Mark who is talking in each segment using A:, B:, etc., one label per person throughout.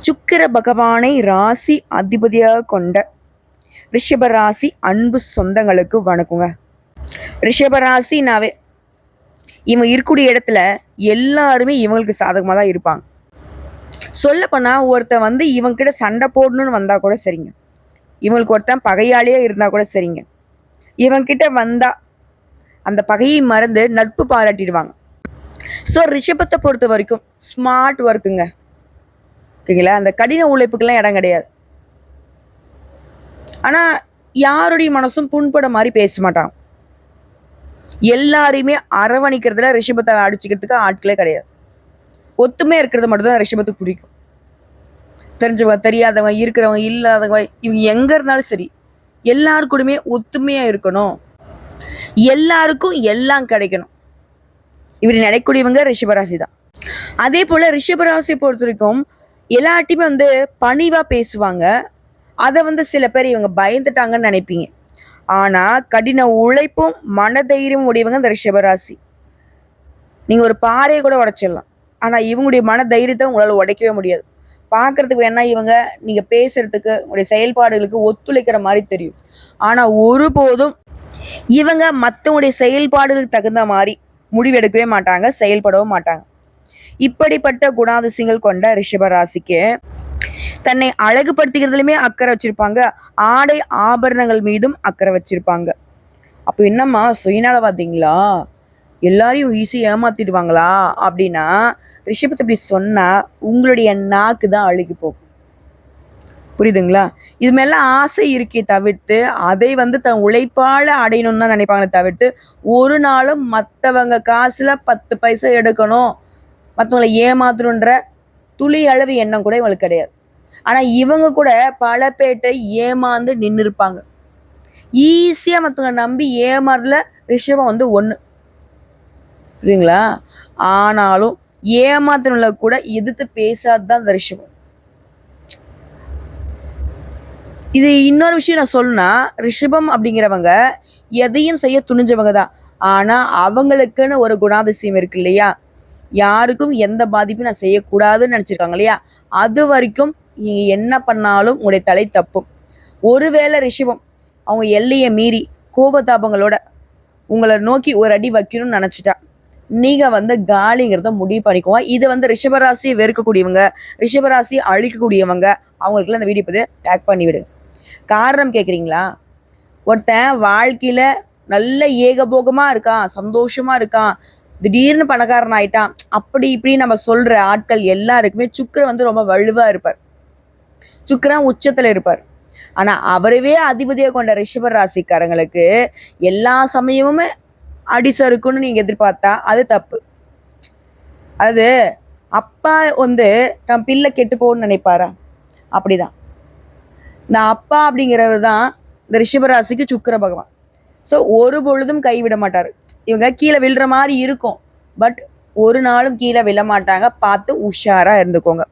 A: சுக்கிர பகவானை ராசி அதிபதியாக கொண்ட ரிஷபராசி அன்பு சொந்தங்களுக்கு வணக்கங்க. ரிஷபராசினாவே இவங்க இருக்கக்கூடிய இடத்துல எல்லாருமே இவங்களுக்கு சாதகமாக தான் இருப்பாங்க. சொல்லப்போனா ஒருத்தன் இவங்க கிட்ட சண்டை போடணும்னு வந்தா கூட சரிங்க, இவங்களுக்கு ஒருத்தன் பகையாளியே இருந்தா கூட சரிங்க, இவங்க கிட்ட வந்தா அந்த பகையை மறந்து நட்பு பாராட்டிடுவாங்க. ஸோ ரிஷபத்தை பொறுத்த வரைக்கும் ஸ்மார்ட் ஒர்க்குங்க, ஓகேங்களா? அந்த கடின உழைப்புக்கெல்லாம் இடம் கிடையாது. ஆனால் யாருடைய மனசும் புண்பட மாதிரி பேச மாட்டாங்க. எல்லாரையுமே அரவணைக்கிறதுல ரிஷபத்தை அடிச்சுக்கிறதுக்கு ஆட்களே கிடையாது. ஒத்துமையா இருக்கிறது மட்டும்தான் ரிஷபத்துக்கு பிடிக்கும். தெரிஞ்சவங்க தெரியாதவங்க இருக்கிறவங்க இல்லாதவங்க இவங்க எங்க இருந்தாலும் சரி எல்லாருக்கூடமே ஒத்துமையா இருக்கணும், எல்லாருக்கும் எல்லாம் கிடைக்கணும், இப்படி நினைக்கக்கூடியவங்க ரிஷபராசி தான். அதே போல ரிஷபராசியை பொறுத்த வரைக்கும் எல்லாட்டையுமே பணிவா பேசுவாங்க. அதை சில பேர் இவங்க பயந்துட்டாங்கன்னு நினைப்பீங்க. ஆனா கடின உழைப்பும் மனதைரியம் உடையவங்க இந்த ரிஷபராசி. நீங்க ஒரு பாறையை கூட உடைச்சிடலாம், ஆனா இவங்களுடைய மன தைரியத்தை உங்களால உடைக்கவே முடியாது. பார்க்கறதுக்கு வேணா இவங்க நீங்க பேசுறதுக்கு உங்களுடைய செயல்பாடுகளுக்கு ஒத்துழைக்கிற மாதிரி தெரியும். ஆனா ஒருபோதும் இவங்க மற்றவங்களுடைய செயல்பாடுகளுக்கு தகுந்த மாதிரி முடிவெடுக்கவே மாட்டாங்க, செயல்படவும் மாட்டாங்க. இப்படிப்பட்ட குணாதிசயங்கள் கொண்ட ரிஷபராசிக்கு தன்னை அழகுபடுத்திக்கிறதுலையுமே அக்கறை வச்சிருப்பாங்க, ஆடை ஆபரணங்கள் மீதும் அக்கறை வச்சிருப்பாங்க. அப்போ என்னம்மா சுயநலவாதீங்களா, எல்லாரையும் ஈஸியாக ஏமாத்திடுவாங்களா அப்படின்னா ரிஷபத்தை இப்படி சொன்னா உங்களுடைய நாக்கு தான் அழுகி போகும். புரியுதுங்களா? இது மேல ஆசை இருக்கே தவிர்த்து அதை தன் உழைப்பால அடையணும்னு தான் நினைப்பாங்களே தவிர்த்து ஒரு நாளும் மற்றவங்க காசுல 10 பைசா எடுக்கணும், மற்றவங்களை ஏமாத்தணுன்ற துளி அளவு எண்ணம் கூட இவங்களுக்கு கிடையாது. ஆனா இவங்க கூட பல பேட்டை ஏமாந்து நின்று இருப்பாங்க. ஈஸியா மற்றவங்க நம்பி ஏமாறல ரிஷபம் ஒண்ணு, புரியுதுங்களா? ஆனாலும் ஏமாத்தின கூட எதிர்த்து பேசாதுதான் இந்த ரிஷபம். இது இன்னொரு விஷயம் நான் சொல்லணும்னா, ரிஷபம் அப்படிங்கிறவங்க எதையும் செய்ய துணிஞ்சவங்க தான். ஆனா அவங்களுக்குன்னு ஒரு குணாதிசயம் இருக்கு இல்லையா, யாருக்கும் எந்த பாதிப்பும் நான் செய்யக்கூடாதுன்னு நினைச்சிருக்காங்க இல்லையா, அது வரைக்கும் நீங்க என்ன பண்ணாலும் உங்களுடைய தலை தப்பும். ஒருவேளை ரிஷபம் அவங்க எல்லையை மீறி கோபதாபங்களோட உங்களை நோக்கி ஒரு அடி வைக்கணும்னு நினைச்சிட்டா நீங்க காலிங்கிறத முடிவு பண்ணிக்குவோம். இது ரிஷபராசியை வெறுக்கக்கூடியவங்க, ரிஷபராசியை அழிக்கக்கூடியவங்க அவங்களுக்குலாம் இந்த வீடியோ பத்தி டேக் பண்ணி விடுங்க. காரணம் கேட்குறீங்களா? ஒருத்தன் வாழ்க்கையில நல்ல ஏகபோகமா இருக்கான், சந்தோஷமா இருக்கான், திடீர்னு பணக்காரன் ஆயிட்டான், அப்படி இப்படி நம்ம சொல்ற ஆட்கள் எல்லாருக்குமே சுக்கிரன் ரொம்ப வலுவா இருப்பார், சுக்கிரன் உச்சத்துல இருப்பார். ஆனா அவரவே அதிபதியா கொண்ட ரிஷப ராசிக்காரங்களுக்கு எல்லா சமயமுமே அடிசறுக்குன்னு நீங்க எதிர்பார்த்தா அது தப்பு. அது அப்பா தன் பிள்ளை கெட்டு போகணும்னு நினைப்பாரா? அப்படிதான் இந்த அப்பா அப்படிங்கிறவர் தான் இந்த ரிஷபராசிக்கு சுக்கிர பகவான். ஸோ ஒரு பொழுதும் கைவிட மாட்டாரு. இவங்க கீழே விழுற மாதிரி இருக்கும், பட் ஒரு நாளும் கீழே விழ மாட்டாங்க. பார்த்து உஷாரா இருந்துக்கோங்க.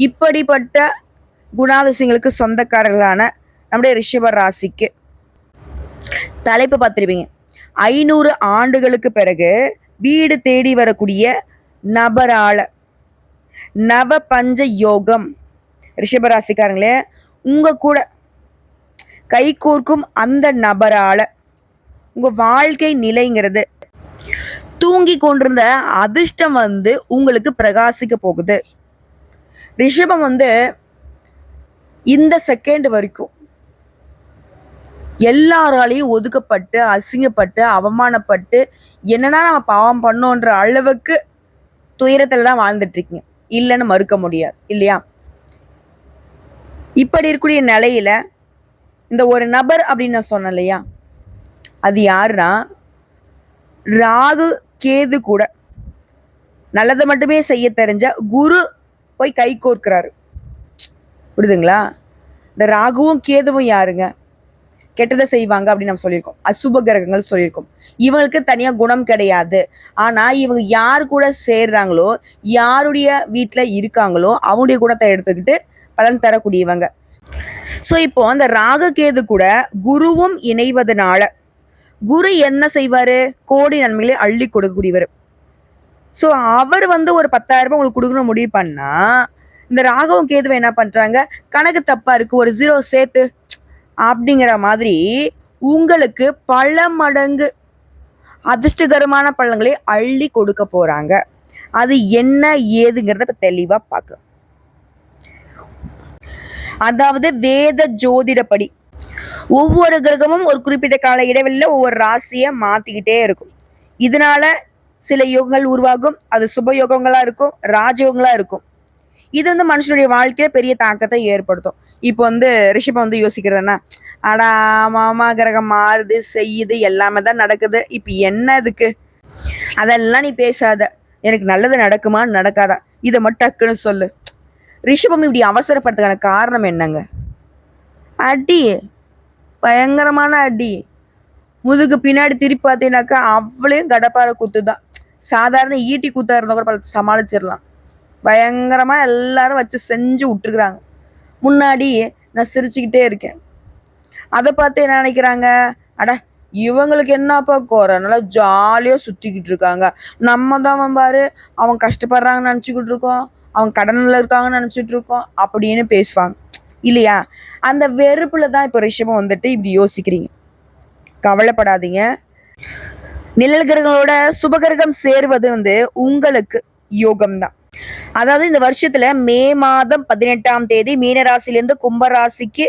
A: இப்படிப்பட்ட குணாதிசயங்களுக்கு சொந்தக்காரர்களான நம்முடைய ரிஷப ராசிக்கு தலைப்பு பார்த்துருப்பீங்க. 500 ஆண்டுகளுக்கு பிறகு வீடு தேடி வரக்கூடிய நபரால நவ பஞ்ச யோகம். ரிஷபராசிக்காரங்களே, உங்க கூட கை கோர்க்கும் அந்த நபரால உங்க வாழ்க்கை நிலைங்கிறது தூங்கி கொண்டிருந்த அதிர்ஷ்டம் உங்களுக்கு பிரகாசிக்க போகுது. ரிஷபம் இந்த செகண்ட் வரைக்கும் எல்லாராலையும் ஒதுக்கப்பட்டு அசிங்கப்பட்டு அவமானப்பட்டு என்னன்னா நம்ம பாவம் பண்ணோன்ற அளவுக்கு துயரத்துல தான் வாழ்ந்துட்டு இருக்கீங்க, இல்லைன்னு மறுக்க முடியாது இல்லையா? இப்படி இருக்கக்கூடிய நிலையில இந்த ஒரு நபர் அப்படின்னு நான் சொன்னேன் இல்லையா, அது யாருன்னா ராகு கேது கூட நல்லதை மட்டுமே செய்ய தெரிஞ்ச குரு போய் கை கோர்க்கிறாரு. புரியுதுங்களா? இந்த ராகுவும் கேதுவும் யாருங்க? கெட்டதை செய்வாங்க அப்படின்னு நம்ம சொல்லியிருக்கோம், அசுப கிரகங்கள் சொல்லியிருக்கோம். இவங்களுக்கு தனியா குணம் கிடையாது. ஆனா இவங்க யார் கூட சேர்றாங்களோ, யாருடைய வீட்டுல இருக்காங்களோ அவங்களுடைய குணத்தை எடுத்துக்கிட்டு பலன் தரக்கூடியவங்க. ஸோ இப்போ அந்த ராகு கேது கூட குருவும் இணைவதனால குரு என்ன செய்வாரு? கோடி நன்மைகளை அள்ளி கொடுக்கக்கூடியவர். ஸோ அவர் ஒரு 10,000 ரூபாய் உங்களுக்கு கொடுக்கணும் முடிவு பண்ணா இந்த ராகவும் கேதுவை என்ன பண்றாங்க, கணக்கு தப்பா இருக்கு, ஒரு 0 சேர்த்து அப்படிங்கிற மாதிரி உங்களுக்கு பல மடங்கு அதிர்ஷ்டகரமான பலன்களை அள்ளி கொடுக்க போறாங்க. அது என்ன ஏதுங்கிறத இப்ப தெளிவா பார்க்கலாம். அதாவது வேத ஜோதிடப்படி ஒவ்வொரு கிரகமும் ஒரு குறிப்பிட்ட கால இடைவெளியில ஒவ்வொரு ராசியை மாத்திக்கிட்டே இருக்கும். இதனால சில யோகங்கள் உருவாகும். அது சுப யோகங்களா இருக்கும், ராஜயோகங்களா இருக்கும். இது வந்து மனுஷனுடைய வாழ்க்கையில பெரிய தாக்கத்தை ஏற்படுத்தும். இப்போ வந்து ரிஷபம் வந்து யோசிக்கிறதுன்னா, அடா மாமா கிரகம் மாறுது செய்யுது எல்லாமே தான் நடக்குது, இப்ப என்ன இதுக்கு, அதெல்லாம் நீ பேசாத, எனக்கு நல்லது நடக்குமா நடக்காதா இதை மட்டும் டக்குன்னு சொல்லு. ரிஷபம் இப்படி அவசரப்படுறதுக்கான காரணம் என்னங்க? அடி, பயங்கரமான அடி. முதுகு பின்னாடி திருப்பி பார்த்தீங்கன்னாக்கா அவ்வளையும் கடப்பார குத்து தான். சாதாரண ஈட்டி குத்தா இருந்தால் கூட சமாளிச்சிடலாம். பயங்கரமா எல்லாரும் வச்சு செஞ்சு விட்டுருக்குறாங்க. முன்னாடி நான் சிரிச்சுக்கிட்டே இருக்கேன். அதை பார்த்து என்ன நினைக்கிறாங்க, அட இவங்களுக்கு என்னப்பா குறை, நல்லா ஜாலியாக சுற்றிக்கிட்டு இருக்காங்க, நம்ம தான் பாரு அவங்க கஷ்டப்படுறாங்கன்னு நினச்சிக்கிட்டு இருக்கோம், அவங்க கடனில் இருக்காங்கன்னு நினச்சிட்டு இருக்கோம் அப்படின்னு பேசுவாங்க இல்லையா? அந்த வெறுப்புல தான் இப்போ ரிஷபம் வந்துட்டு இப்படி யோசிக்கிறீங்க. கவலைப்படாதீங்க. நிழல் கிரகங்களோட சுபகிரகம் சேர்வது வந்து உங்களுக்கு யோகம்தான். அதாவது இந்த வருஷத்துல மே மாதம் 18ஆம் தேதி மீனராசிலிருந்து கும்பராசிக்கு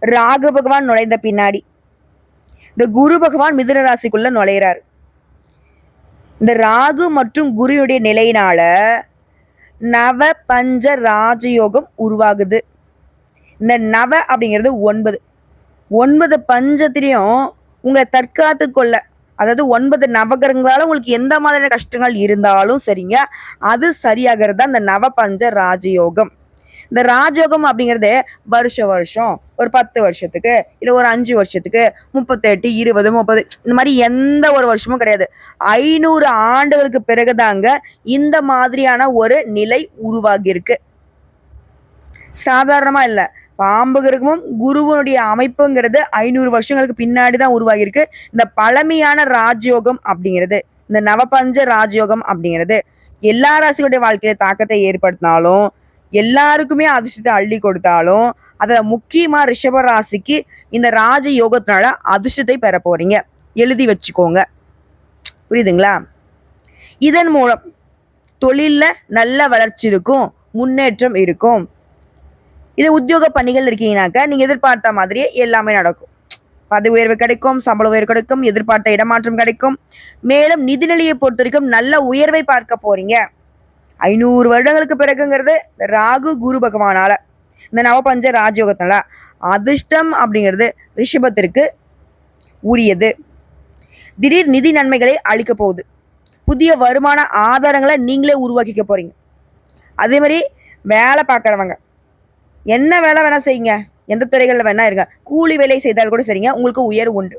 A: ராகு பகவான் நுழைந்த பின்னாடி இந்த குரு பகவான் மிதுன ராசிக்குள்ள நுழையிறாரு. இந்த ராகு மற்றும் குருவுடைய நிலையினால நவ பஞ்ச ராஜயோகம் உருவாகுது. இந்த நவ அப்படிங்கிறது 9 பஞ்சத்திலையும் உங்களை தற்காத்து கொள்ள, அதாவது 9 நவகிரகங்களால உங்களுக்கு எந்த மாதிரியான கஷ்டங்கள் இருந்தாலும் சரிங்க, அது சரியாகிறது தான் இந்த நவபஞ்ச ராஜயோகம். இந்த ராஜயோகம் அப்படிங்கிறது வருஷம் ஒரு 10 வருஷத்துக்கு இல்லை ஒரு 5 வருஷத்துக்கு 38 20 30 இந்த மாதிரி எந்த ஒரு வருஷமும் கிடையாது. 500 ஆண்டுகளுக்கு பிறகுதாங்க இந்த மாதிரியான ஒரு நிலை உருவாகி இருக்கு. சாதாரணமா இல்லை. பாம்பு கிரகமும் குருவனுடைய அமைப்புங்கிறது 500 வருஷங்களுக்கு பின்னாடி தான் உருவாகி இருக்கு. இந்த பழமையான ராஜயோகம் அப்படிங்கிறது, இந்த நவபஞ்ச ராஜயோகம் அப்படிங்கிறது எல்லா ராசிகளுடைய வாழ்க்கையில தாக்கத்தை ஏற்படுத்தினாலும், எல்லாருக்குமே அதிர்ஷ்டத்தை அள்ளி கொடுத்தாலும், அதுல முக்கியமா ரிஷப ராசிக்கு இந்த ராஜ யோகத்தினால அதிர்ஷ்டத்தை பெற போறீங்க. எழுதி வச்சுக்கோங்க. புரியுதுங்களா? இதன் மூலம் தொழில்ல நல்ல வளர்ச்சி இருக்கும், முன்னேற்றம் இருக்கும். இது உத்தியோக பணிகள் இருக்கீங்கன்னாக்கா நீங்க எதிர்பார்த்த மாதிரியே எல்லாமே நடக்கும். பதவி உயர்வு கிடைக்கும், சம்பள உயர்வு கிடைக்கும், எதிர்பார்த்த இடமாற்றம் கிடைக்கும். மேலும் நிதிநிலையை பொறுத்த வரைக்கும் நல்ல உயர்வை பார்க்க போறீங்க. 500 வருடங்களுக்கு பிறகுங்கிறது ராகு குரு பகவானால, இந்த நவபஞ்ச ராஜயோகத்தினால அதிர்ஷ்டம் அப்படிங்கிறது ரிஷபத்திற்கு உரியது. திடீர் நிதி நன்மைகளை அளிக்க போகுது. புதிய வருமான ஆதாரங்களை நீங்களே உருவாக்கிக்க போறீங்க. அதே மாதிரி வேலை பார்க்குறவங்க என்ன வேலை வேணா செய்யுங்க, எந்த துறைகளில் வேணா இருங்க, கூலி வேலை செய்தால் கூட சரிங்க, உங்களுக்கு உயர்வு உண்டு.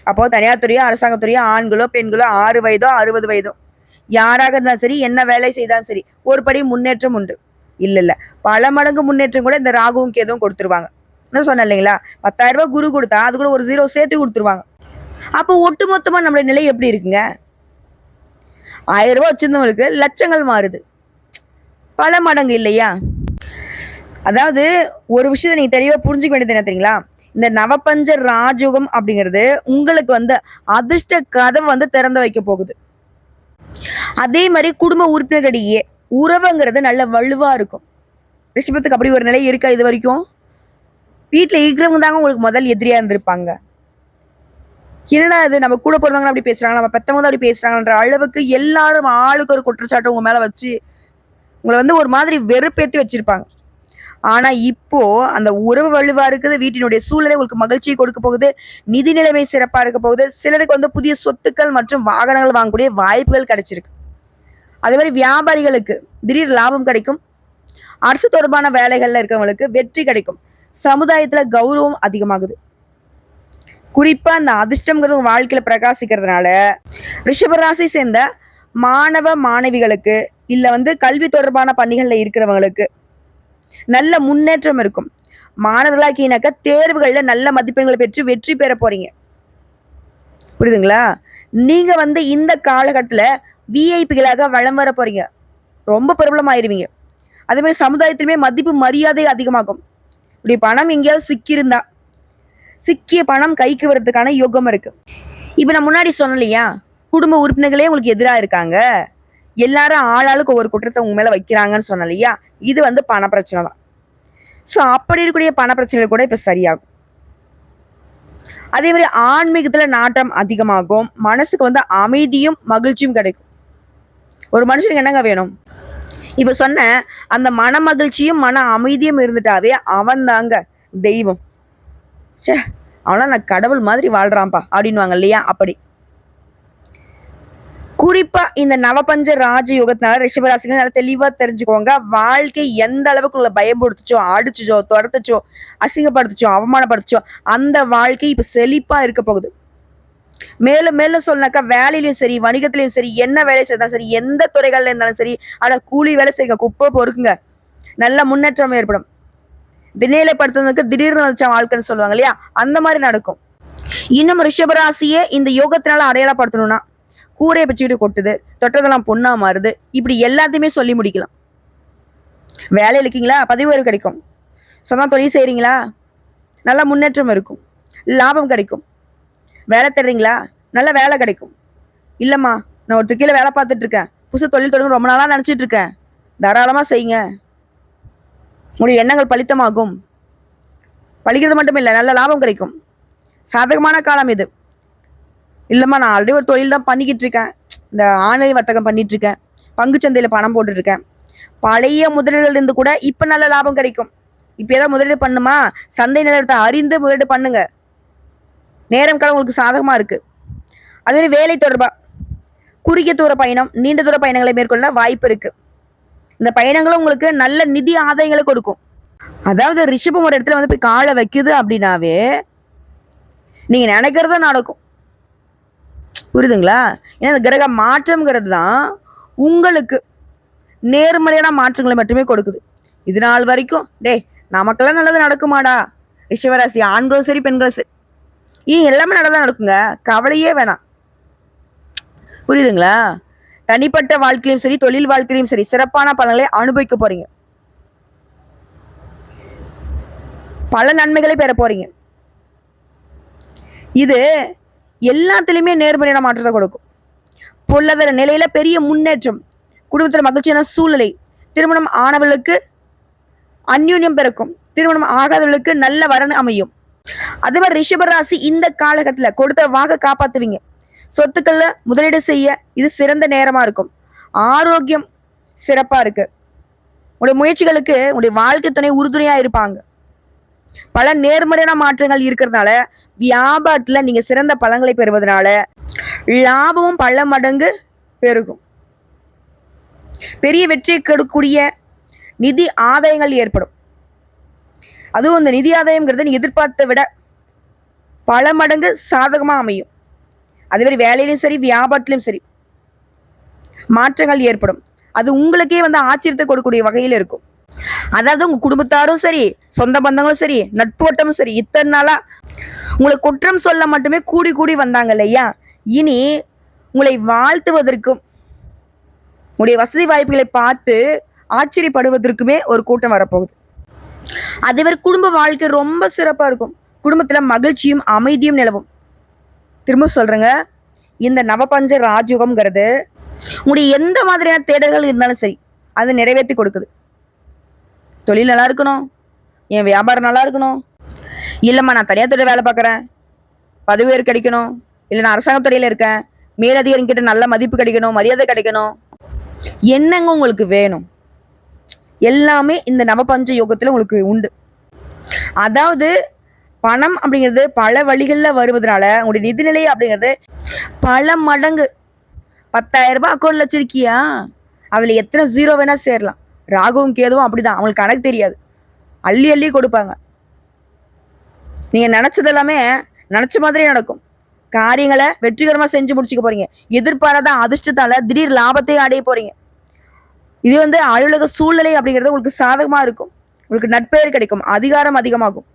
A: அப்போ தனியார் துறையோ அரசாங்கத்துறையோ ஆண்களோ பெண்களோ 6 வயதோ 60 வயதோ யாராக இருந்தாலும் சரி, என்ன வேலை செய்தாலும் சரி, ஒரு படி முன்னேற்றம் உண்டு. இல்லை பல மடங்கு முன்னேற்றம் கூட இந்த ராகுவும் கேதுவும் கொடுத்துருவாங்க. என்ன சொன்னேன் இல்லைங்களா? 10,000 ரூபாய் குரு கொடுத்தா அது கூட ஒரு 0 சேர்த்து கொடுத்துருவாங்க. அப்போ ஒட்டு மொத்தமா நம்மளுடைய நிலை எப்படி இருக்குங்க? 1000 ரூபாய் வச்சிருந்தவங்களுக்கு லட்சங்கள் மாறுது. பல மடங்கு இல்லையா? அதாவது ஒரு விஷயத்தை நீங்க தெளிவா புரிஞ்சுக்க வேண்டியது என்ன தெரியுங்களா? இந்த நவபஞ்ச ராஜயோகம் அப்படிங்கிறது உங்களுக்கு வந்து அதிர்ஷ்ட கதவை வந்து திறந்து வைக்க போகுது. அதே மாதிரி குடும்ப உறுப்பினர்களிடையே உறவுங்கிறது நல்ல வலுவா இருக்கும். ரிஷபத்துக்கு அப்படி ஒரு நிலை இருக்கா? இது வரைக்கும் வீட்டுல இருக்கிறவங்க தாங்க உங்களுக்கு முதல் எதிரியா இருந்திருப்பாங்க. என்னடா இது, நம்ம கூட பிறந்தவங்க அப்படி பேசுறாங்க, நம்ம பெத்தவங்க தான் அப்படி பேசுறாங்கன்ற அளவுக்கு எல்லாரும் ஆளுக்கு ஒரு குற்றச்சாட்டு உங்க மேல வச்சு உங்களை வந்து ஒரு மாதிரி வெறுப்பேத்தி வச்சிருப்பாங்க. ஆனா இப்போ அந்த உறவு வலுவா இருக்குது, வீட்டினுடைய சூழ்நிலை உங்களுக்கு மகிழ்ச்சியை கொடுக்க போகுது, நிதி நிலைமை சிறப்பா இருக்க போகுது. சிலருக்கு வந்து புதிய சொத்துக்கள் மற்றும் வாகனங்கள் வாங்கக்கூடிய வாய்ப்புகள் கிடைச்சிருக்கு. அதே மாதிரி வியாபாரிகளுக்கு திடீர் லாபம் கிடைக்கும். அரசு தொடர்பான வேலைகள்ல இருக்கவங்களுக்கு வெற்றி கிடைக்கும். சமுதாயத்துல கௌரவம் அதிகமாகுது. குறிப்பா அந்த அதிர்ஷ்டம்ங்கிறது வாழ்க்கையில பிரகாசிக்கிறதுனால ரிஷபராசி சேர்ந்த மாணவ மாணவிகளுக்கு இல்ல வந்து கல்வி தொடர்பான பணிகள்ல இருக்கிறவங்களுக்கு நல்ல முன்னேற்றம் இருக்கும். மாணவர்களாக்கினாக்க தேர்வுகள்ல நல்ல மதிப்பெண்களை பெற்று வெற்றி பெற போறீங்க. புரியுதுங்களா? நீங்க வந்து இந்த காலகட்டத்துல விஐபிகளாக வளம் வர போறீங்க. ரொம்ப பிரபலம் ஆயிருவீங்க. அதே மாதிரி சமுதாயத்திலுமே மதிப்பு மரியாதை அதிகமாகும். இப்படி பணம் எங்கேயாவது சிக்கியிருந்தா சிக்கிய பணம் கைக்கு வர்றதுக்கான யோகம் இருக்கு. இப்ப நான் முன்னாடி சொன்னேன் இல்லையா, குடும்ப உறுப்பினர்களே உங்களுக்கு எதிராக இருக்காங்க, எல்லாரும் ஆளாளுக்கு ஒவ்வொரு குற்றத்தை உங்க மேல வைக்கிறாங்கன்னு சொன்னேன் இல்லையா, இது பண பிரச்சனை தான். ஸோ அப்படி இருக்கக்கூடிய பண பிரச்சனைகள் கூட இப்ப சரியாகும். அதே மாதிரி ஆன்மீகத்துல நாட்டம் அதிகமாகும். மனசுக்கு அமைதியும் மகிழ்ச்சியும் கிடைக்கும். ஒரு மனுஷனுக்கு என்னங்க வேணும்? இப்ப சொன்ன அந்த மன மகிழ்ச்சியும் மன அமைதியும் இருந்துட்டாவே அவன் தாங்க தெய்வம். சே, அவனா நான் கடவுள் மாதிரி வாழ்றான்ப்பா அப்படின்வாங்க இல்லையா, அப்படி. குறிப்பா இந்த நவபஞ்ச ராஜயோகத்தினால ரிஷபராசிகள் நல்லா தெளிவா தெரிஞ்சுக்கோங்க. வாழ்க்கை எந்த அளவுக்கு உங்களை பயன்படுத்துச்சோ, அடிச்சுச்சோ, துரத்துச்சோ, அசிங்கப்படுத்துச்சோ, அவமானப்படுத்துச்சோ, அந்த வாழ்க்கை இப்ப செழிப்பா இருக்க போகுது. மேலும் மேலும் சொன்னாக்கா வேலையிலயும் சரி, வணிகத்திலயும் சரி, என்ன வேலை செய்தாலும் சரி, எந்த துறைகள்ல இருந்தாலும் சரி, ஆனா கூலி வேலை செய்யுங்க, குப்பை பொறுக்குங்க, நல்ல முன்னேற்றம் ஏற்படும். திணையிலப்படுத்துறதுக்கு திடீர்னு வச்ச வாழ்க்கைன்னு சொல்லுவாங்க இல்லையா, அந்த மாதிரி நடக்கும். இன்னும் ரிஷபராசியை இந்த யோகத்தினால அடையாளப்படுத்தணும்னா, கூரையை பிச்சுக்கிட்டு கொட்டுது, தொட்டதெல்லாம் பொண்ணா மாறுது, இப்படி எல்லாத்தையுமே சொல்லி முடிக்கலாம். வேலையில் இருக்கீங்களா, பதவி உயர்வு கிடைக்கும். சொந்த தொழில் செய்கிறீங்களா, நல்ல முன்னேற்றம் இருக்கும், லாபம் கிடைக்கும். வேலை தர்றீங்களா, நல்ல வேலை கிடைக்கும். இல்லைம்மா, நான் ஒரு கீழே வேலை பார்த்துட்டு இருக்கேன், புதுசு தொழில் தொடங்க ரொம்ப நாளாக நினச்சிட்டு இருக்கேன், தாராளமாக செய்யுங்க, உங்களுடைய எண்ணங்கள் பலித்தமாகும். பழிக்கிறது மட்டும் இல்லை, நல்ல லாபம் கிடைக்கும். சாதகமான காலம் இது. இல்லைம்மா, நான் ஆல்ரெடி ஒரு தொழில் தான் பண்ணிக்கிட்டு இருக்கேன், இந்த ஆன்லைன் வர்த்தகம் பண்ணிட்டு இருக்கேன், பங்குச்சந்தையில் பணம் போட்டுட்டு இருக்கேன், பழைய முதலீடுகள் இருந்து கூட இப்போ நல்ல லாபம் கிடைக்கும். இப்போ ஏதாவது முதலீடு பண்ணுமா, சந்தை நிலவரத்தை அறிந்து முதலீடு பண்ணுங்க, நேரம் காலம் உங்களுக்கு சாதகமாக இருக்கு. அதே மாதிரி வேலை தொடர்பா குறுகிய தூர பயணம், நீண்ட தூர பயணங்களை மேற்கொள்ள வாய்ப்பு இருக்கு. இந்த பயணங்களும் உங்களுக்கு நல்ல நிதி ஆதாயங்களை கொடுக்கும். அதாவது ரிஷபம் ஒரு இடத்துல போய் காலை வைக்குது அப்படின்னாவே நீங்க நினைக்கிறத நடக்கும். புரியுதுங்களா? ஏன்னா இந்த கிரக மாற்றம்ங்கிறது தான் உங்களுக்கு நேர்மறையான மாற்றங்களை மட்டுமே கொடுக்குது. இது நாள் வரைக்கும் நமக்கெல்லாம் நல்லது நடக்குமாடா, ரிஷபராசி ஆண்களும் சரி பெண்களும் சரி, இனி எல்லாமே நல்லதான் நடக்குங்க, கவலையே வேணாம். புரியுதுங்களா? தனிப்பட்ட வாழ்க்கையிலும் சரி, தொழில் வாழ்க்கையிலும் சரி, சிறப்பான பலன்களை அனுபவிக்க போறீங்க, பல நன்மைகளை பெற போறீங்க. இது எல்லாத்திலுமே நேர்மறையான மாற்றத்தை கொடுக்கும். பொருளாதார நிலையில பெரிய முன்னேற்றம், குடும்பத்தில் மகிழ்ச்சியான சூழ்நிலை, திருமணம் ஆனவர்களுக்கு அந்யூன்யம் பிறக்கும், திருமணம் ஆகாதவர்களுக்கு நல்ல வரன் அமையும். அதே மாதிரி ரிஷபராசி இந்த காலகட்டத்தில் கொடுத்த வாக்க காப்பாத்துவீங்க. சொத்துக்கள்ல முதலீடு செய்ய இது சிறந்த நேரமா இருக்கும். ஆரோக்கியம் சிறப்பா இருக்கு. உங்களுடைய முயற்சிகளுக்கு உங்களுடைய வாழ்க்கை துணை உறுதுணையா இருப்பாங்க. பல நேர்மறையான மாற்றங்கள் இருக்கிறதுனால வியாபாரத்துல நீங்க சிறந்த பலன்களை பெறுவதனால லாபமும் பல மடங்கு பெருகும். பெரிய வெற்றி கொடுக்கக்கூடிய நிதி ஆதாயங்கள் ஏற்படும். அதுவும் இந்த நிதி ஆதாயம்ங்கிறது நீங்க எதிர்பார்த்த விட பல மடங்கு சாதகமா அமையும். அதே மாதிரி வேலையிலும் சரி, வியாபாரத்திலும் சரி மாற்றங்கள் ஏற்படும். அது உங்களுக்கே ஆச்சரியத்தை கொடுக்கக்கூடிய வகையில் இருக்கும். அதாவது உங்க குடும்பத்தாரும் சரி, சொந்த பந்தங்களும் சரி, நட்பு வட்டமும் சரி, இத்தனை நாளா உங்களை குற்றம் சொல்ல மட்டுமே கூடி கூடி வந்தாங்க இல்லையா, இனி உங்களை வாழ்த்துவதற்கும் உங்களுடைய வசதி வாய்ப்புகளை பார்த்து ஆச்சரியப்படுவதற்குமே ஒரு கூட்டம் வரப்போகுது. அதே மாதிரி குடும்ப வாழ்க்கை ரொம்ப சிறப்பா இருக்கும். குடும்பத்துல மகிழ்ச்சியும் அமைதியும் நிலவும். திரும்ப சொல்றேங்க, இந்த நவபஞ்ச ராஜயோகம்ங்கிறது உங்களுடைய எந்த மாதிரியான தேடல்கள் இருந்தாலும் சரி அதை நிறைவேற்றி கொடுக்குது. தொழில் நல்லா இருக்கணும், என் வியாபாரம் நல்லா இருக்கணும், இல்லைம்மா நான் தனியார் துறையில் வேலை பார்க்குறேன், பதவி உயர்வு கிடைக்கணும், இல்லை நான் அரசாங்கத்துறையில் இருக்கேன், மேலதிகாரிகிட்ட நல்ல மதிப்பு கிடைக்கணும், மரியாதை கிடைக்கணும், என்னங்க உங்களுக்கு வேணும், எல்லாமே இந்த நவபஞ்ச யோகத்தில் உங்களுக்கு உண்டு. அதாவது பணம் அப்படிங்கிறது பல வழிகளில் வருவதனால உங்களுடைய நிதிநிலை அப்படிங்கிறது பல மடங்கு. 10,000 ரூபாய் அக்கௌண்ட்ல வச்சிருக்கியா, அதில் எத்தனை ஜீரோ வேணா சேரலாம். ராகுவும் கேதுவும் அப்படிதான், அவங்களுக்கு கணக்கு தெரியாது, அள்ளி அள்ளி கொடுப்பாங்க. நீங்கள் நினச்சது எல்லாமே நினச்ச மாதிரி நடக்கும். காரியங்களை வெற்றிகரமாக செஞ்சு முடிச்சுக்க போறீங்க. எதிர்பாராத அதிர்ஷ்டத்தால திடீர் லாபத்தை அடைய போறீங்க. இது அலுவலக சூழ்நிலை அப்படிங்கிறது உங்களுக்கு சாதகமாக இருக்கும். உங்களுக்கு நட்பெயர் கிடைக்கும், அதிகாரம் அதிகமாகும்.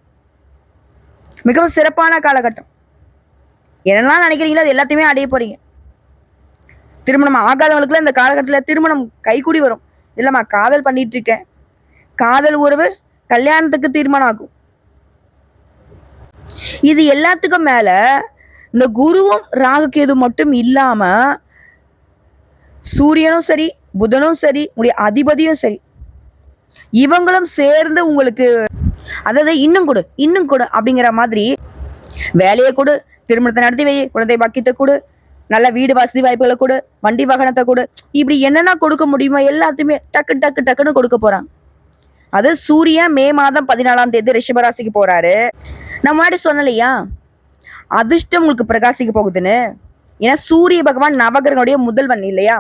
A: மிகவும் சிறப்பான காலகட்டம். என்னெல்லாம் நினைக்கிறீங்களோ அது எல்லாத்தையுமே அடைய போறீங்க. திருமணம் ஆகாதவங்களுக்குலாம் இந்த காலகட்டத்தில் திருமணம் கைகூடி வரும். இல்லைம்மா காதல் பண்ணிட்டு இருக்கேன், காதல் உறவு கல்யாணத்துக்கு தீர்மானம் ஆகும். இது எல்லாத்துக்கும் மேல இந்த குருவும் ராகுகேது மட்டும் இல்லாம சூரியனும் சரி, புதனும் சரி, உங்களுடைய அதிபதியும் சரி, இவங்களும் சேர்ந்து உங்களுக்கு, அதாவது இன்னும் கொடு அப்படிங்கிற மாதிரி வேலையை கொடு, திருமணத்தை நடத்தி வை, குழந்தை பாக்கியத்தை கொடு, நல்ல வீடு வசதி வாய்ப்புகளை கொடு, வண்டி வாகனத்தை கொடு, இப்படி என்னென்ன கொடுக்க முடியுமோ எல்லாத்தையுமே டக்குன்னு கொடுக்க போறாங்க. அது சூரியன் மே மாதம் 14ஆம் தேதி ரிஷபராசிக்கு போறாரு. நான் முன்னாடி சொன்னலையா அதிர்ஷ்டம் உங்களுக்கு பிரகாசிக்க போகுதுன்னு. ஏன்னா சூரிய பகவான் நவகிரகனுடைய முதல்வன் இல்லையா,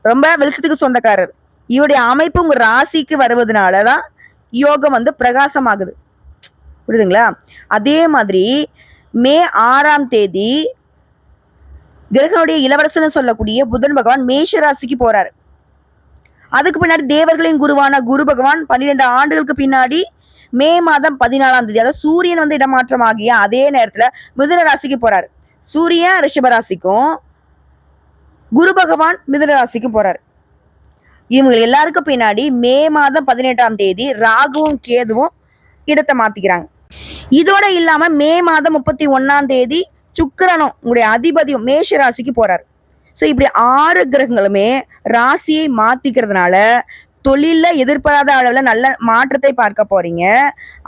A: ரொம்ப வெளிச்சத்துக்கு சொந்தக்காரர். இவருடைய அமைப்பு உங்க ராசிக்கு வருவதனாலதான் யோகம் பிரகாசமாகுது. புரியுதுங்களா? அதே மாதிரி மே 6ஆம் தேதி கிரகனுடைய இளவரசன் சொல்லக்கூடிய புதன் பகவான் மேஷ ராசிக்கு போறாரு. அதுக்கு பின்னாடி தேவர்களின் குருவான குரு பகவான் 12 ஆண்டுகளுக்கு பின்னாடி மே மாதம் 14ஆம் தேதி, அதாவது சூரியன் இடமாற்றம் ஆகிய அதே நேரத்துல மிதுன ராசிக்கு போறாரு. சூரியன் ரிஷப ராசிக்கும் குரு பகவான் மிதுன ராசிக்கும் போறாரு. இவங்க எல்லாருக்கும் பின்னாடி மே மாதம் 18ஆம் தேதி ராகுவும் கேதுவும் இடத்தை மாத்திக்கிறாங்க. இதோட இல்லாம மே மாதம் 31ஆம் தேதி சுக்கிரனும் உங்களுடைய அதிபதியும் மேஷ ராசிக்கு போறாரு. ஸோ இப்படி 6 கிரகங்களுமே ராசியை மாத்திக்கிறதுனால தொழில எதிர்பாராத அளவுல நல்ல மாற்றத்தை பார்க்க போறீங்க,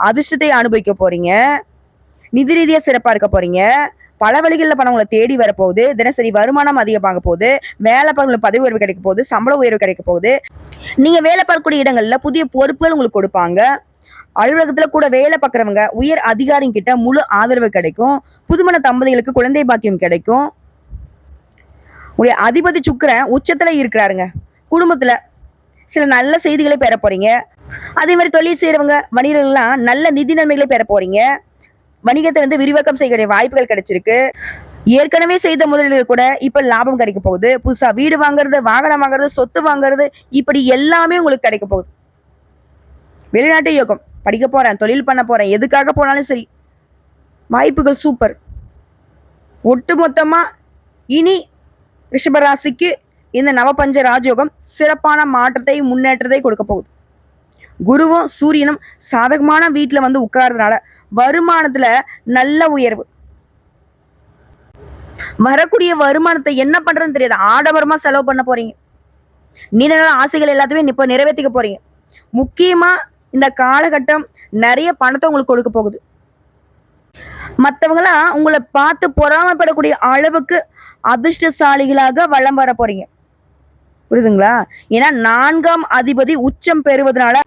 A: அதிர்ஷ்டத்தை அனுபவிக்க போறீங்க, நிதி ரீதியா சிறப்பா இருக்க போறீங்க, பல வழிகளில் பணம் உங்களை தேடி வரப்போகுது, தினசரி வருமானம் அதிகமாக போகுது, வேலை பார்க்க பதவி உயர்வு கிடைக்க போகுது, சம்பள உயர்வு கிடைக்க போகுது, நீங்க வேலை பார்க்கக்கூடிய இடங்கள்ல புதிய பொறுப்புகள் உங்களுக்கு கொடுப்பாங்க, அலுவலகத்துல கூட வேலை பார்க்குறவங்க உயர் அதிகாரிங்க கிட்ட முழு ஆதரவு கிடைக்கும், புதுமண தம்பதிகளுக்கு குழந்தை பாக்கியம் கிடைக்கும். உடைய அதிபதி சுக்கிரன் உச்சத்துல இருக்கிறாருங்க. குடும்பத்துல சில நல்ல செய்திகளை பெற போறீங்க. அதே மாதிரி தொழில் செய்யறவங்க வணிகர்கள்லாம் நல்ல நிதி நன்மைகளை பெற போறீங்க. வணிகத்தை விரிவாக்கம் செய்கிற வாய்ப்புகள் கிடைச்சிருக்கு. ஏற்கனவே செய்த முதலீடுகள் கூட இப்ப லாபம் கிடைக்க போகுது. புதுசா வீடு வாங்குறது, வாகனம் வாங்குறது, சொத்து வாங்குறது, இப்படி எல்லாமே உங்களுக்கு கிடைக்க போகுது. வெளிநாட்டு யோகம், படிக்க போறேன், தொழில் பண்ண போறேன், எதுக்காக போனாலும் சரி, வாய்ப்புகள் சூப்பர். ஒட்டுமொத்தமா இனி ரிஷபராசிக்கு இந்த நவபஞ்ச ராஜயோகம் சிறப்பான மாற்றத்தை முன்னேற்றத்தை கொடுக்க போகுது. குருவும் சூரியனும் சாதகமான வீட்டுல உட்கார்றதுனால வருமானத்துல நல்ல உயர்வு. வரக்கூடிய வருமானத்தை என்ன பண்றதுன்னு தெரியாது, ஆடம்பரமா செலவு பண்ண போறீங்க. நீண்ட நாள் ஆசைகள் எல்லாத்தையுமே இப்ப நிறைவேற்றிக்க போறீங்க. முக்கியமா இந்த காலகட்டம் நிறைய பணத்தை உங்களுக்கு கொடுக்க போகுது. மற்றவங்களாம் உங்களை பார்த்து பொறாமைப்படக்கூடிய அளவுக்கு அதிர்ஷ்டசாலிகளாக வளம் வர போறீங்க. புரியுதுங்களா? ஏன்னா 4ஆம் அதிபதி உச்சம் பெறுவதனால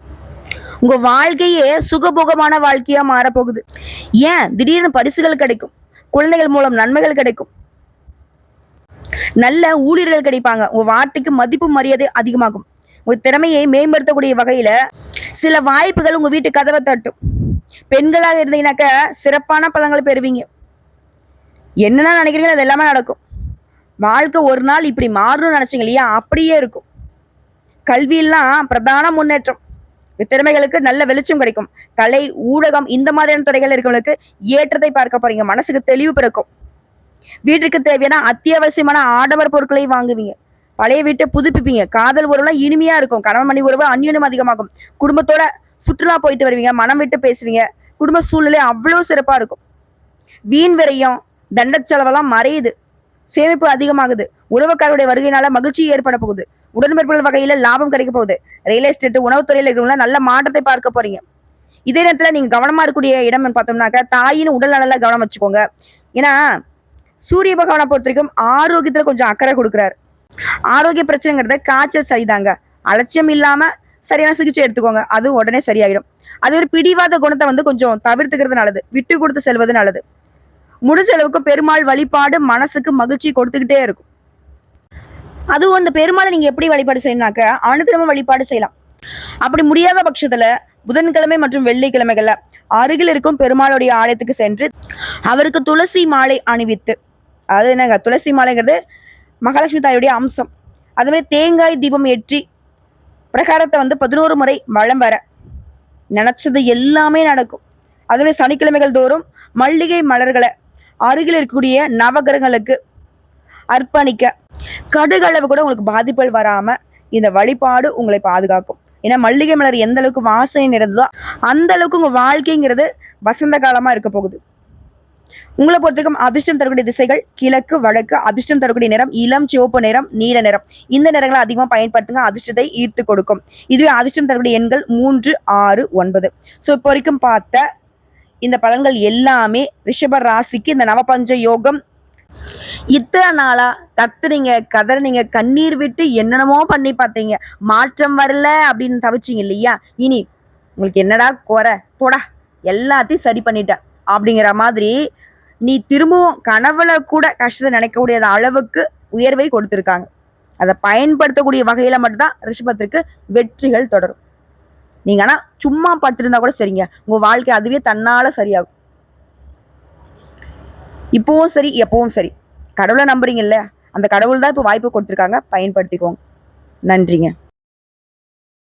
A: உங்க வாழ்க்கையே சுகபோகமான வாழ்க்கையா மாறப்போகுது. ஏன் திடீர்னு பரிசுகள் கிடைக்கும், குழந்தைகள் மூலம் நன்மைகள் கிடைக்கும், நல்ல ஊழியர்கள் கிடைப்பாங்க, உங்க வார்த்தைக்கு மதிப்பு மரியாதை அதிகமாகும், உங்க திறமையை மேம்படுத்தக்கூடிய வகையில சில வாய்ப்புகள் உங்க வீட்டு கதவை தட்டும். பெண்களாக இருந்தீங்கன்னாக்க சிறப்பான பலன்களை பெறுவீங்க. என்னென்ன நினைக்கிறீங்களோ அது எல்லாமே நடக்கும். வாழ்க்கை ஒரு நாள் இப்படி மாறணும்னு நினைச்சீங்க இல்லையா, அப்படியே இருக்கும். கல்வியெல்லாம் பிரதான முன்னேற்றம், திறமைகளுக்கு நல்ல வெளிச்சம் கிடைக்கும். கலை, ஊடகம், இந்த மாதிரியான துறைகள் இருக்கிறவங்களுக்கு ஏற்றத்தை பார்க்க போறீங்க. மனசுக்கு தெளிவு பிறக்கும். வீட்டுக்கு தேவையான அத்தியாவசியமான ஆடம்பர பொருட்களை வாங்குவீங்க. பழைய வீட்டை புதுப்பிப்பீங்க. காதல் உறவுலாம் இனிமையா இருக்கும். கணவன் மனைவி உறவு அந்யோன்யம் அதிகமாகும். குடும்பத்தோட சுற்றுலா போயிட்டு வருவீங்க, மனம் விட்டு பேசுவீங்க. குடும்ப சூழ்நிலை அவ்வளவு சிறப்பா இருக்கும். வீண் விரையும், தண்ட செலவெல்லாம் மறையுது, சேமிப்பு அதிகமாகுது. உறவுக்காரருடைய வருகையினால மகிழ்ச்சி ஏற்பட போகுது. உடன்பிறப்புகள் வகையில லாபம் கிடைக்க போகுது. ரியல் எஸ்டேட், உணவுத்துறையில இருக்கிறவங்க நல்ல மாற்றத்தை பார்க்க போறீங்க. இதே நேரத்துல நீங்க கவனமா இருக்கக்கூடிய இடம் பார்த்தோம்னாக்க தாயின் உடல் நல கவனம் வச்சுக்கோங்க. ஏன்னா சூரிய பகவானை பொறுத்த வரைக்கும் ஆரோக்கியத்துல கொஞ்சம் அக்கறை கொடுக்குறாரு. ஆரோக்கிய பிரச்சனைங்கிறத காய்ச்சல் சரிதாங்க, அலட்சியம் இல்லாம சரியான சிகிச்சை எடுத்துக்கோங்க, அது உடனே சரியாயிடும். அது ஒரு பிடிவாத குணத்தை கொஞ்சம் தவிர்த்துக்கிறது நல்லது, விட்டு கொடுத்து செல்வது நல்லது. முடிஞ்ச அளவுக்கு பெருமாள் வழிபாடு மனசுக்கு மகிழ்ச்சி கொடுத்துக்கிட்டே இருக்கும். அதுவும் அந்த பெருமாளை நீங்க எப்படி வழிபாடு செய்யணும்னாக்க அனுதினமும் வழிபாடு செய்யலாம். அப்படி முடியாத பட்சத்துல புதன்கிழமை மற்றும் வெள்ளிக்கிழமைகள்ல அருகில் இருக்கும் பெருமாளுடைய ஆலயத்துக்கு சென்று அவருக்கு துளசி மாலை அணிவித்து, அது என்னங்க துளசி மாலைங்கிறது மகாலட்சுமி தாயுடைய அம்சம். அது மாதிரி தேங்காய் தீபம் ஏற்றி பிரகாரத்தை 11 முறை வலம் வர நினைச்சது எல்லாமே நடக்கும். அதுவே சனிக்கிழமைகள் தோறும் மல்லிகை மலர்களை அருகில் இருக்கக்கூடிய நவகிரகங்களுக்கு அர்ப்பணிக்க கடுகளவு கூட உங்களுக்கு பாதிப்புகள் வராம இந்த வழிபாடு உங்களை பாதுகாக்கும். ஏன்னா மல்லிகை மலர் எந்த அளவுக்கு வாசனை நிறைந்ததோ அந்த அளவுக்கு உங்க வாழ்க்கைங்கிறது வசந்த காலமா இருக்க போகுது. உங்களை பொறுத்தவரைக்கும் அதிர்ஷ்டம் தரக்கூடிய திசைகள் கிழக்கு, வடக்கு. அதிர்ஷ்டம் தரக்கூடிய நிறம் இளம் சிவப்பு நிறம், நீல நிறம். இந்த நிறங்களை அதிகமா பயன்படுத்துங்க, அதிர்ஷ்டத்தை ஈர்த்து கொடுக்கும். இதுவே அதிர்ஷ்டம் தரக்கூடிய எண்கள் 3, 6, 9. ஸோ இப்போ வரைக்கும் பார்த்த இந்த பலன்கள் எல்லாமே ரிஷப ராசிக்கு இந்த நவபஞ்ச யோகம். இத்தனை நாளா கத்துறீங்க, கதறினீங்க, கண்ணீர் விட்டு என்னென்னமோ பண்ணி பார்த்தீங்க, மாற்றம் வரல அப்படின்னு தவிச்சிங்க இல்லையா? இனி உங்களுக்கு என்னடா குறை, போடா எல்லாத்தையும் சரி பண்ணிட்ட அப்படிங்கிற மாதிரி நீ திரும்பவும் கனவுல கூட கஷ்டத்தை நினைக்கக்கூடிய அளவுக்கு உயர்வை கொடுத்திருக்காங்க. அதை பயன்படுத்தக்கூடிய வகையில மட்டும்தான் ரிஷபத்திற்கு வெற்றிகள் தொடரும். நீங்க ஆனா சும்மா படுத்திருந்தா கூட சரிங்க, உங்க வாழ்க்கை அதுவே தன்னால சரியாகும். இப்பவும் சரி, எப்பவும் சரி, கடவுளை நம்புறீங்கல்ல, அந்த கடவுள் தான் இப்போ வாய்ப்பு கொடுத்துருக்காங்க, பயன்படுத்திக்கோங்க. நன்றிங்க.